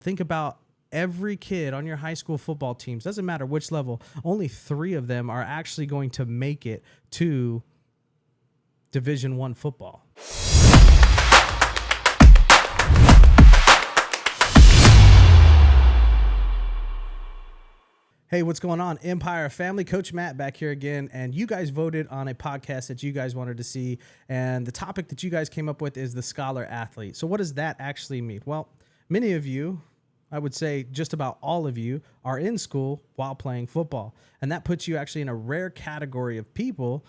Think about every kid on your high school football teams, doesn't matter which level, only 3 of them are actually going to make it to Division 1 football. Hey, what's going on, Empire family? Coach Matt back here again, and you guys voted on a podcast that you guys wanted to see, and the topic that you guys came up with is the scholar athlete. So what does that actually mean? Well, many of you, I would say just about all of you, are in school while playing football, and that puts you actually in a rare category of people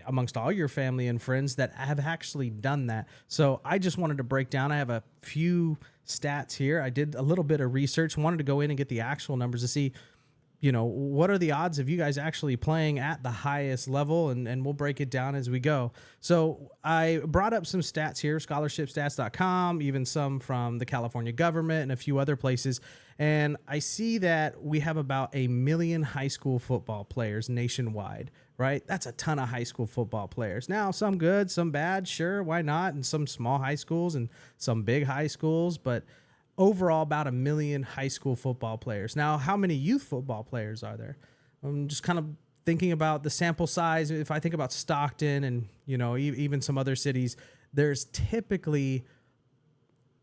amongst all your family and friends that have actually done that. So I just wanted to break down. I have a few stats here. I did a little bit of research, wanted to go in and get the actual numbers to see, what are the odds of you guys actually playing at the highest level? And we'll break it down as we go. So I brought up some stats here, scholarshipstats.com, even some from the California government and a few other places. And I see that we have about 1 million high school football players nationwide, right? That's a ton of high school football players. Now, some good, some bad, sure, why not? And some small high schools and some big high schools, but overall about 1 million high school football players. Now, how many youth football players are there? I'm just kind of thinking about the sample size. If I think about Stockton and, even some other cities, there's typically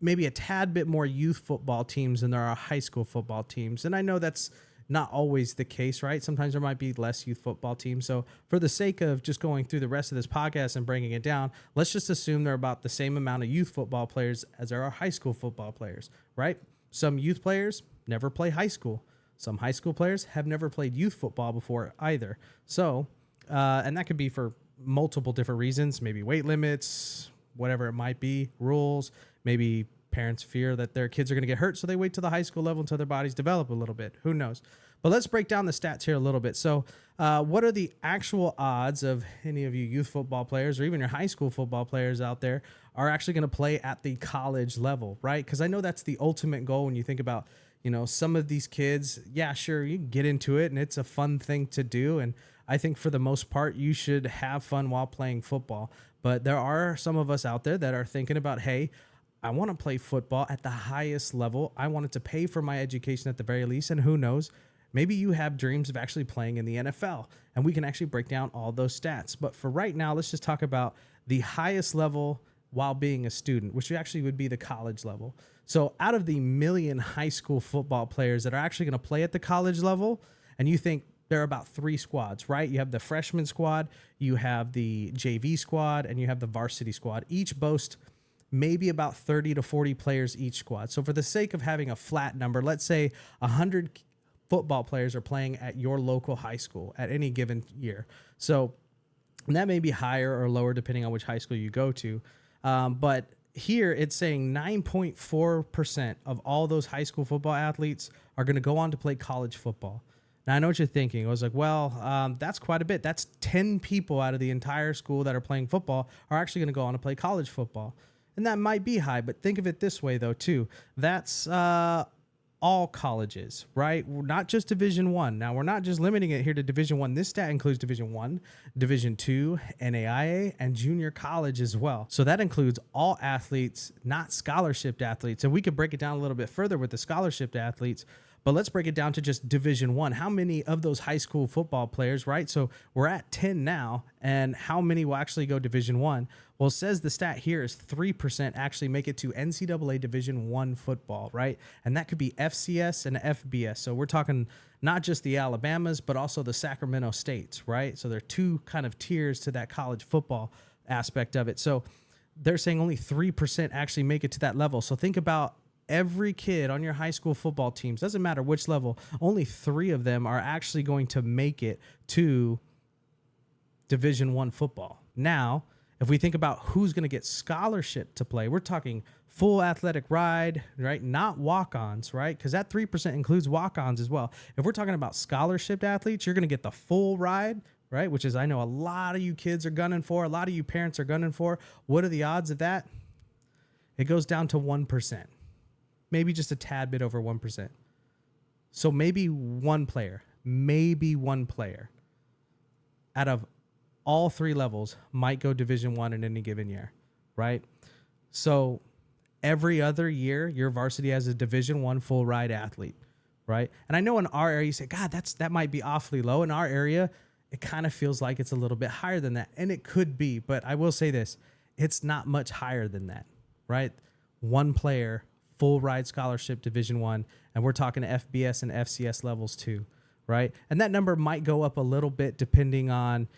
maybe a tad bit more youth football teams than there are high school football teams. And I know that's not always the case, right? Sometimes there might be less youth football teams. So for the sake of just going through the rest of this podcast and breaking it down, let's just assume there are about the same amount of youth football players as there are high school football players, right? Some youth players never play high school. Some high school players have never played youth football before either. So, and that could be for multiple different reasons, maybe weight limits, whatever it might be, rules, maybe parents fear that their kids are going to get hurt, so they wait till the high school level until their bodies develop a little bit. Who knows? But let's break down the stats here a little bit. So what are the actual odds of any of you youth football players or even your high school football players out there are actually going to play at the college level, right? Because I know that's the ultimate goal when you think about, some of these kids. Yeah, sure, you can get into it and it's a fun thing to do. And I think for the most part, you should have fun while playing football. But there are some of us out there that are thinking about, hey, I want to play football at the highest level. I wanted to pay for my education at the very least. And who knows, maybe you have dreams of actually playing in the NFL, and we can actually break down all those stats. But for right now, let's just talk about the highest level while being a student, which actually would be the college level. So out of the 1 million high school football players that are actually going to play at the college level, and you think there are about 3 squads, right? You have the freshman squad, you have the JV squad, and you have the varsity squad. Each boast maybe about 30 to 40 players each squad. So for the sake of having a flat number, let's say 100 football players are playing at your local high school at any given year. So that may be higher or lower depending on which high school you go to. But here it's saying 9.4% of all those high school football athletes are going to go on to play college football. Now, I know what you're thinking. I was like, well, that's quite a bit. That's 10 people out of the entire school that are playing football are actually going to go on to play college football. And that might be high, but think of it this way, though, too. That's all colleges, right? We're not just Division I. Now, we're not just limiting it here to Division I. This stat includes Division I, Division II, NAIA, and junior college as well. So that includes all athletes, not scholarship athletes. And we could break it down a little bit further with the scholarship athletes. But let's break it down to just Division I. How many of those high school football players, right? So we're at 10 now, and how many will actually go Division I? Well, it says the stat here is 3% actually make it to NCAA Division I football, right? And that could be FCS and FBS. So we're talking not just the Alabamas, but also the Sacramento States, right? So there are 2 kind of tiers to that college football aspect of it. So they're saying only 3% actually make it to that level. So think about every kid on your high school football teams, doesn't matter which level, only 3 of them are actually going to make it to Division I football. Now, if we think about who's going to get scholarship to play, we're talking full athletic ride, right? Not walk-ons, right? Because that 3% includes walk-ons as well. If we're talking about scholarship athletes, you're going to get the full ride, right? Which is, I know a lot of you kids are gunning for, a lot of you parents are gunning for. What are the odds of that? It goes down to 1%. Maybe just a tad bit over 1%. So maybe one player out of all 3 levels might go Division I in any given year, right? So every other year, your varsity has a Division I full ride athlete, right? And I know in our area, you say, God, that might be awfully low. In our area, it kind of feels like it's a little bit higher than that. And it could be, but I will say this, it's not much higher than that, right? One player, full ride scholarship, Division I, and we're talking FBS and FCS levels too, right? And that number might go up a little bit depending on,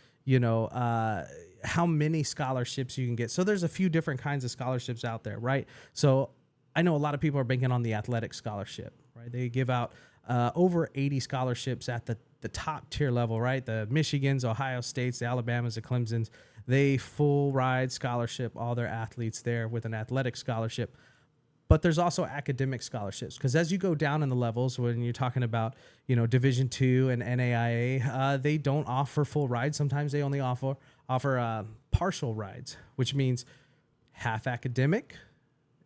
how many scholarships you can get. So there's a few different kinds of scholarships out there, right? So I know a lot of people are banking on the athletic scholarship, right? They give out over 80 scholarships at the top tier level, right? The Michigans, Ohio States, the Alabamas, the Clemsons, they full ride scholarship all their athletes there with an athletic scholarship. But there's also academic scholarships, because as you go down in the levels, when you're talking about, Division II and NAIA, they don't offer full rides. Sometimes they only offer partial rides, which means half academic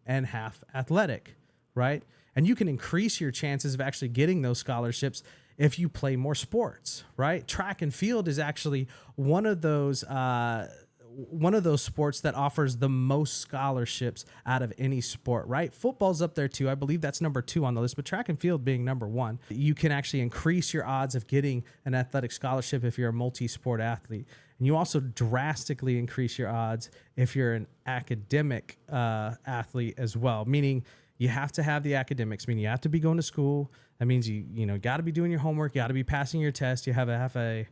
and half athletic, right? And you can increase your chances of actually getting those scholarships if you play more sports, right? Track and field is actually one of those sports that offers the most scholarships out of any sport, right? Football's up there too. I believe that's number 2 on the list, but track and field being number 1, you can actually increase your odds of getting an athletic scholarship if you're a multi-sport athlete. And you also drastically increase your odds if you're an academic athlete as well, meaning you have to have the academics, meaning you have to be going to school. That means you got to be doing your homework. You got to be passing your test. You have a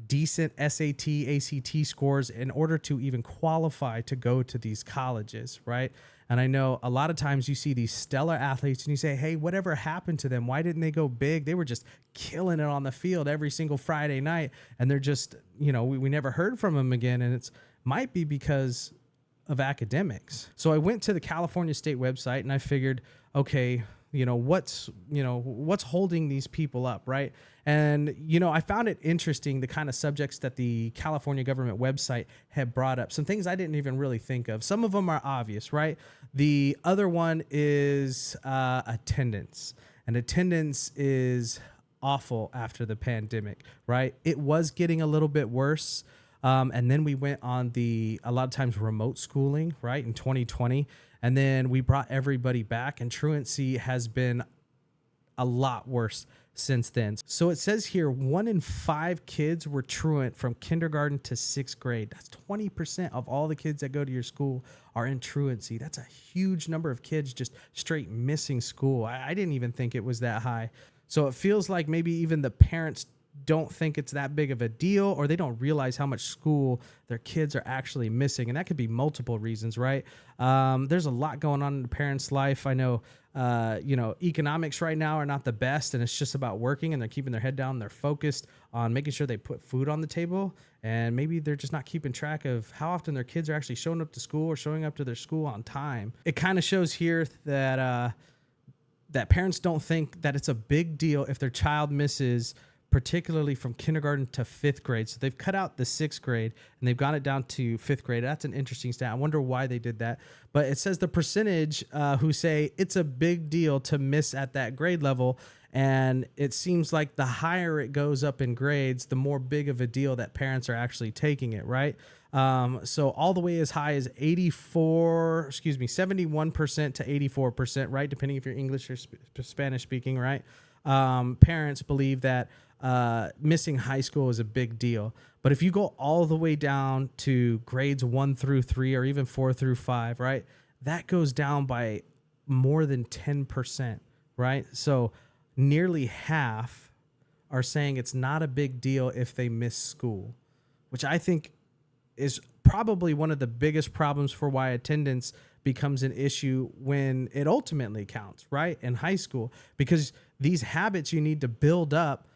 decent SAT, ACT scores in order to even qualify to go to these colleges, right? And I know a lot of times you see these stellar athletes and you say, hey, whatever happened to them? Why didn't they go big? They were just killing it on the field every single Friday night. And they're just, we never heard from them again. And it's might be because of academics. So I went to the California State website and I figured, okay, what's holding these people up, right? And, I found it interesting, the kind of subjects that the California government website had brought up, some things I didn't even really think of. Some of them are obvious, right? The other one is attendance, and attendance is awful after the pandemic, right? It was getting a little bit worse. And then we went on a lot of times remote schooling, right, in 2020. And then we brought everybody back, and truancy has been a lot worse since then. So it says here 1 in 5 kids were truant from kindergarten to 6th grade. That's 20% of all the kids that go to your school are in truancy. That's a huge number of kids just straight missing school. I didn't even think it was that high. So it feels like maybe even the parents don't think it's that big of a deal, or they don't realize how much school their kids are actually missing. And that could be multiple reasons, right? There's a lot going on in the parents' life. I know, economics right now are not the best, and it's just about working, and they're keeping their head down. They're focused on making sure they put food on the table, and maybe they're just not keeping track of how often their kids are actually showing up to school or showing up to their school on time. It kind of shows here that parents don't think that it's a big deal if their child misses, particularly from kindergarten to 5th grade. So they've cut out the 6th grade and they've got it down to 5th grade. That's an interesting stat. I wonder why they did that. But it says the percentage who say it's a big deal to miss at that grade level. And it seems like the higher it goes up in grades, the more big of a deal that parents are actually taking it, right? So all the way as high as 71% to 84%, right? Depending if you're English or Spanish speaking, right? Parents believe that missing high school is a big deal. But if you go all the way down to grades 1 through 3 or even 4 through 5, right, that goes down by more than 10%, right? So nearly half are saying it's not a big deal if they miss school, which I think is probably one of the biggest problems for why attendance becomes an issue when it ultimately counts, right, in high school, because these habits you need to build up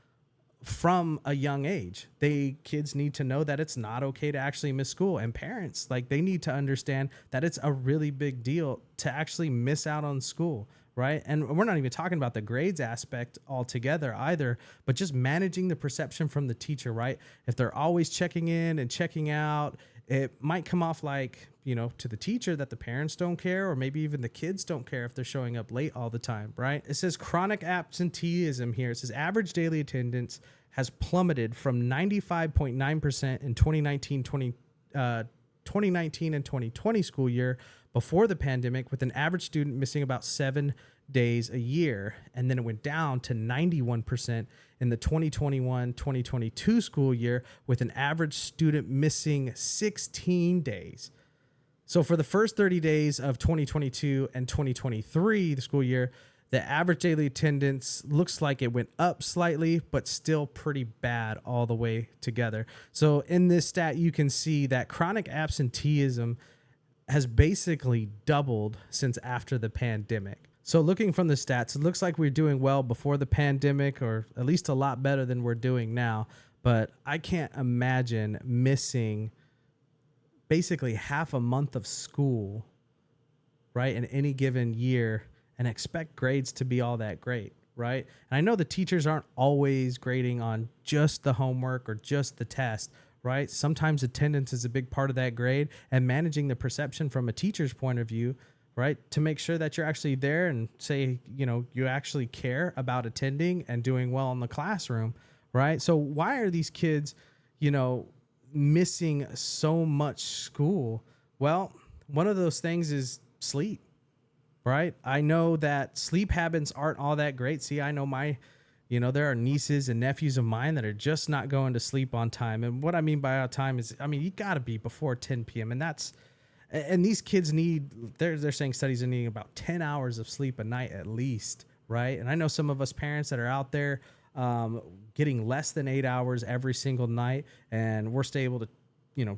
from a young age. Kids need to know that it's not okay to actually miss school, and parents, they need to understand that it's a really big deal to actually miss out on school, right? And we're not even talking about the grades aspect altogether either, but just managing the perception from the teacher, right? If they're always checking in and checking out, it might come off like, to the teacher that the parents don't care, or maybe even the kids don't care if they're showing up late all the time, right? It says chronic absenteeism here. It says average daily attendance has plummeted from 95.9% in 2019 and 2020 school year, before the pandemic, with an average student missing about 7 days a year. And then it went down to 91% in the 2021-2022 school year, with an average student missing 16 days. So for the first 30 days of 2022 and 2023, the school year, the average daily attendance looks like it went up slightly, but still pretty bad all the way together. So in this stat, you can see that chronic absenteeism has basically doubled since after the pandemic. So looking from the stats, it looks like we're doing well before the pandemic, or at least a lot better than we're doing now. But I can't imagine missing basically half a month of school, right, in any given year, and expect grades to be all that great, right? And I know the teachers aren't always grading on just the homework or just the test, right? Sometimes attendance is a big part of that grade, and managing the perception from a teacher's point of view, right, to make sure that you're actually there and say, you actually care about attending and doing well in the classroom, right? So why are these kids, missing so much school? Well, one of those things is sleep. Right. I know that sleep habits aren't all that great. See, I know there are nieces and nephews of mine that are just not going to sleep on time. And what I mean by on time is, you got to be before 10 p.m. And these kids they're saying studies are needing about 10 hours of sleep a night at least. Right. And I know some of us parents that are out there getting less than 8 hours every single night, and we're still able to,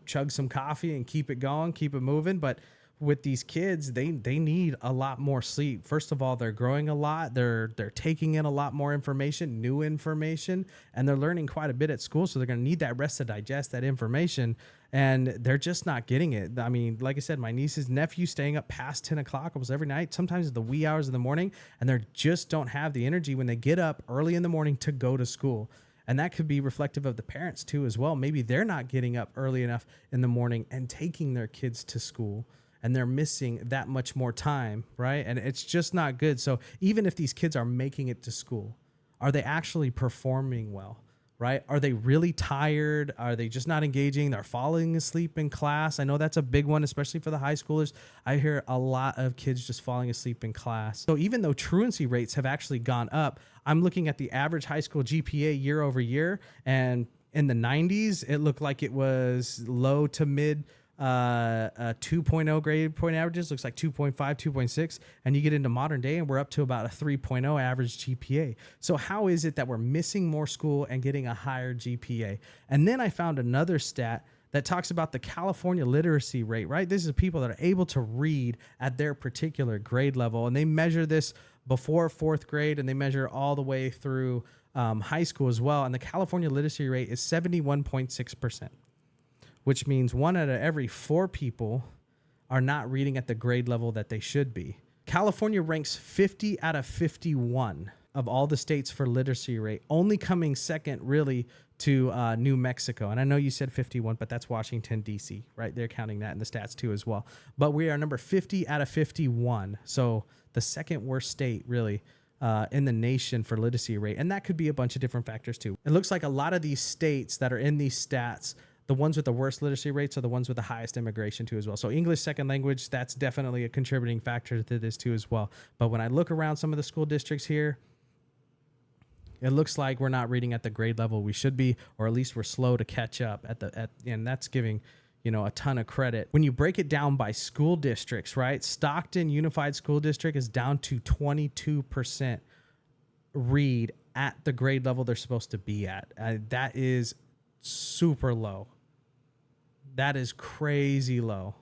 chug some coffee and keep it going, keep it moving. But with these kids, they need a lot more sleep. First of all, they're growing a lot. They're taking in a lot more information, new information, and they're learning quite a bit at school. So they're going to need that rest to digest that information, and they're just not getting it. Like I said, my niece's nephew staying up past 10 o'clock almost every night, sometimes at the wee hours of the morning, and they just don't have the energy when they get up early in the morning to go to school. And that could be reflective of the parents too as well. Maybe they're not getting up early enough in the morning and taking their kids to school, and they're missing that much more time, right? And it's just not good. So even if these kids are making it to school, are they actually performing well, right? Are they really tired? Are they just not engaging? They're falling asleep in class. I know that's a big one, especially for the high schoolers. I hear a lot of kids just falling asleep in class. So even though truancy rates have actually gone up, I'm looking at the average high school GPA year over year, and in the 90s, it looked like it was low to mid 2.0 grade point averages, looks like 2.5, 2.6, and you get into modern day and we're up to about a 3.0 average GPA. So how is it that we're missing more school and getting a higher GPA? And then I found another stat that talks about the California literacy rate, right? This is people that are able to read at their particular grade level, and they measure this before fourth grade, and they measure all the way through high school as well. And the California literacy rate is 71.6%. which means 1 out of every 4 people are not reading at the grade level that they should be. California ranks 50 out of 51 of all the states for literacy rate, only coming second really to New Mexico. And I know you said 51, but that's Washington, D.C., right? They're counting that in the stats too as well. But we are number 50 out of 51. So the second worst state really in the nation for literacy rate. And that could be a bunch of different factors too. It looks like a lot of these states that are in these stats, the ones with the worst literacy rates are the ones with the highest immigration too as well. So English second language, that's definitely a contributing factor to this too as well. But when I look around some of the school districts here, it looks like we're not reading at the grade level we should be, or at least we're slow to catch up and that's giving, a ton of credit. When you break it down by school districts, right? Stockton Unified School District is down to 22% read at the grade level they're supposed to be at. That is super low. That is crazy low.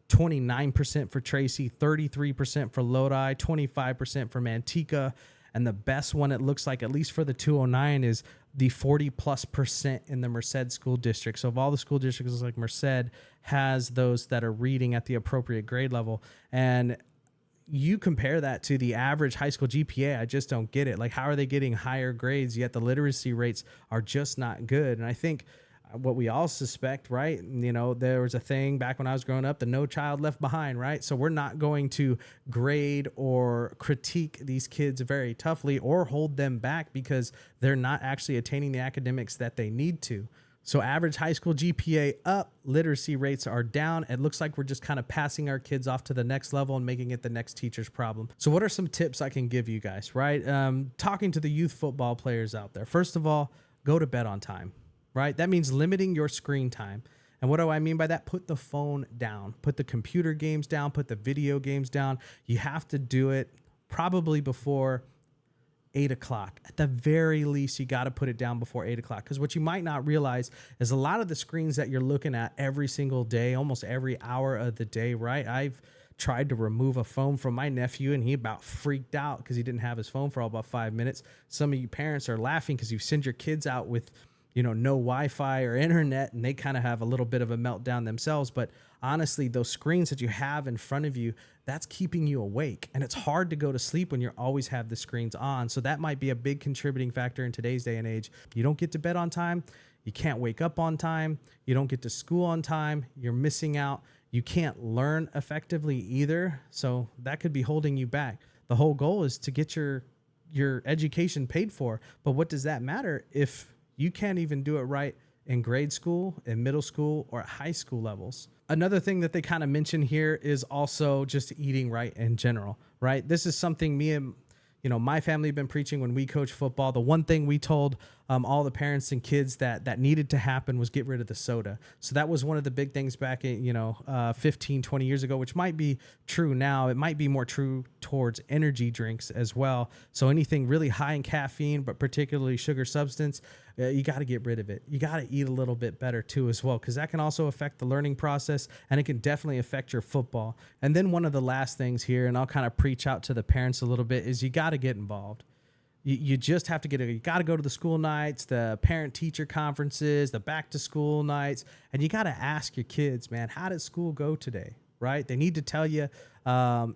29% for Tracy, 33% for Lodi, 25% for Manteca. And the best one, it looks like, at least for the 209, is the 40+% in the Merced School District. So of all the school districts, it's like Merced has those that are reading at the appropriate grade level. And you compare that to the average high school GPA, I just don't get it. Like, how are they getting higher grades, yet the literacy rates are just not good? And I think what we all suspect, right? There was a thing back when I was growing up, the No Child Left Behind, right? So we're not going to grade or critique these kids very toughly or hold them back because they're not actually attaining the academics that they need to, So average high school GPA up, literacy rates are down. It looks like we're just kind of passing our kids off to the next level and making it the next teacher's problem. So what are some tips I can give you guys, right? Talking to the youth football players out there. First of all, go to bed on time, right? That means limiting your screen time. And what do I mean by that? Put the phone down, put the computer games down, put the video games down. You have to do it probably before 8 o'clock. At the very least, you got to put it down before 8 o'clock. Because what you might not realize is a lot of the screens that you're looking at every single day, almost every hour of the day, right? I've tried to remove a phone from my nephew and he about freaked out because he didn't have his phone for all about 5 minutes. Some of you parents are laughing because you send your kids out with, no Wi-Fi or internet, and they kind of have a little bit of a meltdown themselves. But honestly, those screens that you have in front of you, that's keeping you awake. And it's hard to go to sleep when you always have the screens on. So that might be a big contributing factor in today's day and age. You don't get to bed on time. You can't wake up on time. You don't get to school on time. You're missing out. You can't learn effectively either. So that could be holding you back. The whole goal is to get your education paid for. But what does that matter if you can't even do it right in grade school, in middle school, or at high school levels? Another thing that they kind of mention here is also just eating right in general, right? This is something me and my family have been preaching when we coach football. The one thing we told all the parents and kids that needed to happen was get rid of the soda. So that was one of the big things back in, 15, 20 years ago, which might be true now. It might be more true towards energy drinks as well. So anything really high in caffeine, but particularly sugar substance, you got to get rid of it. You got to eat a little bit better too as well, because that can also affect the learning process and it can definitely affect your football. And then one of the last things here, and I'll kind of preach out to the parents a little bit, is you got to get involved. You just have to you got to go to the school nights, the parent teacher conferences, the back to school nights, and you got to ask your kids, man, how did school go today? Right? They need to tell you, I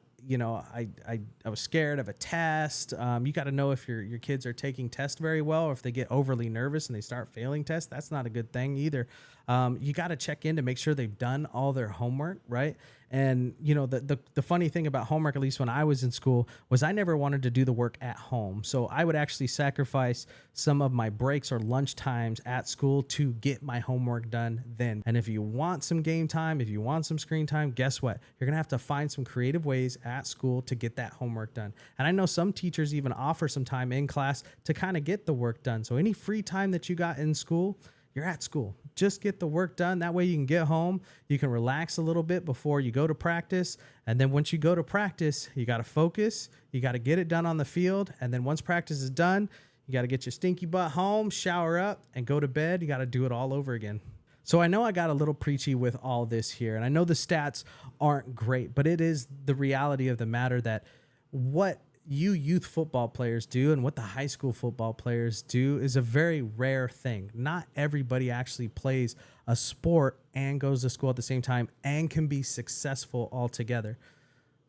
was scared of a test. You got to know if your kids are taking tests very well, or if they get overly nervous and they start failing tests. That's not a good thing either. You got to check in to make sure they've done all their homework, right? And the funny thing about homework, at least when I was in school, was I never wanted to do the work at home. So I would actually sacrifice some of my breaks or lunch times at school to get my homework done then. And if you want some game time, if you want some screen time, guess what? You're gonna have to find some creative ways at school to get that homework done. And I know some teachers even offer some time in class to kind of get the work done. So any free time that you got in school, you're at school. Just get the work done. That way you can get home. You can relax a little bit before you go to practice. And then once you go to practice, you got to focus. You got to get it done on the field. And then once practice is done, you got to get your stinky butt home, shower up, and go to bed. You got to do it all over again. So I know I got a little preachy with all this here. And I know the stats aren't great, but it is the reality of the matter that what you youth football players do and what the high school football players do is a very rare thing. Not everybody actually plays a sport and goes to school at the same time and can be successful altogether.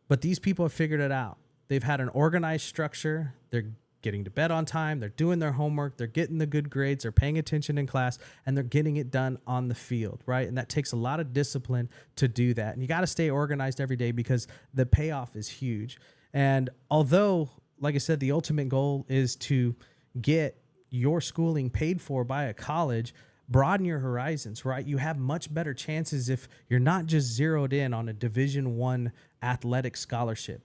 But these people have figured it out. They've had an organized structure. They're getting to bed on time. They're doing their homework. They're getting the good grades. They're paying attention in class, and they're getting it done on the field, right? And that takes a lot of discipline to do that. And you got to stay organized every day because the payoff is huge. And although, like I said, the ultimate goal is to get your schooling paid for by a college, broaden your horizons, right? You have much better chances if you're not just zeroed in on a Division I athletic scholarship.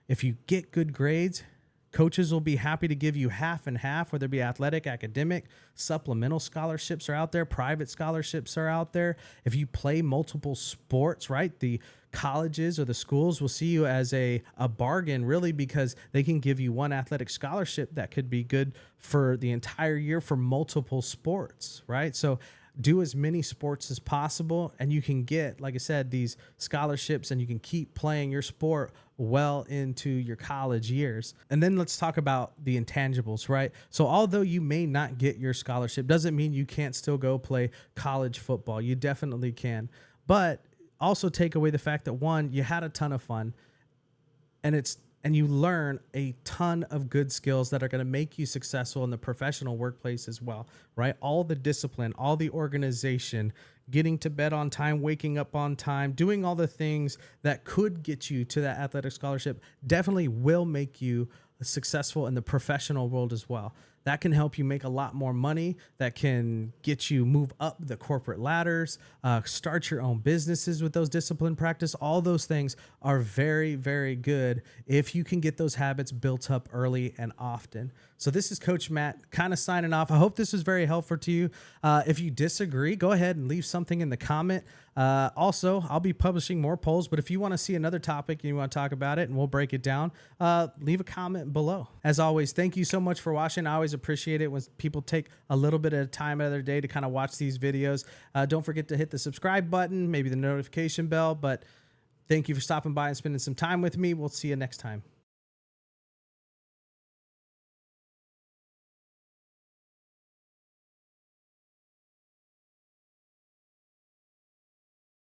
If you get good grades, coaches will be happy to give you half and half, whether it be athletic, academic, supplemental scholarships are out there, private scholarships are out there. If you play multiple sports, right, the colleges or the schools will see you as a bargain, really, because they can give you one athletic scholarship that could be good for the entire year for multiple sports, right? So do as many sports as possible, and you can get, like I said, these scholarships, and you can keep playing your sport well into your college years. And then let's talk about the intangibles, right? So although you may not get your scholarship, doesn't mean you can't still go play college football. You definitely can. But also take away the fact that, one, you had a ton of fun, and you learn a ton of good skills that are going to make you successful in the professional workplace as well, right? All the discipline, all the organization, getting to bed on time, waking up on time, doing all the things that could get you to that athletic scholarship definitely will make you successful in the professional world as well. that can help you make a lot more money, that can get you move up the corporate ladders, start your own businesses with those discipline practice. All those things are very, very good if you can get those habits built up early and often. So this is Coach Matt kind of signing off. I hope this was very helpful to you. If you disagree, go ahead and leave something in the comment. Also, I'll be publishing more polls, but if you want to see another topic and you want to talk about it and we'll break it down, leave a comment below. As always, thank you so much for watching. I always appreciate it when people take a little bit of time out of their day to kind of watch these videos. Don't forget to hit the subscribe button, maybe the notification bell, but thank you for stopping by and spending some time with me. We'll see you next time.